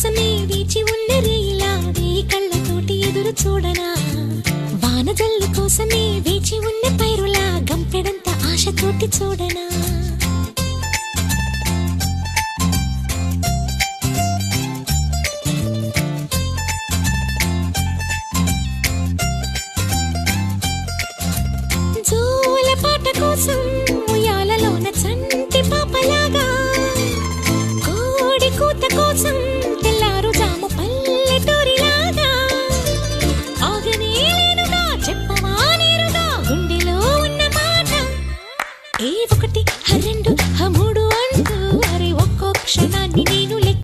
కోసమే వేచి ఉన్న రేయిలా వేయి కళ్ళతోటి ఎదురు చూడనా వానజల్లు కోసమే వేచి ఉన్న పైరులా గంపెడంత ఆశతోటి చూడనా జోల పాట కోసం ఉయ్యాలలోన చంటి పాపలాగా కోడి కూత కోసం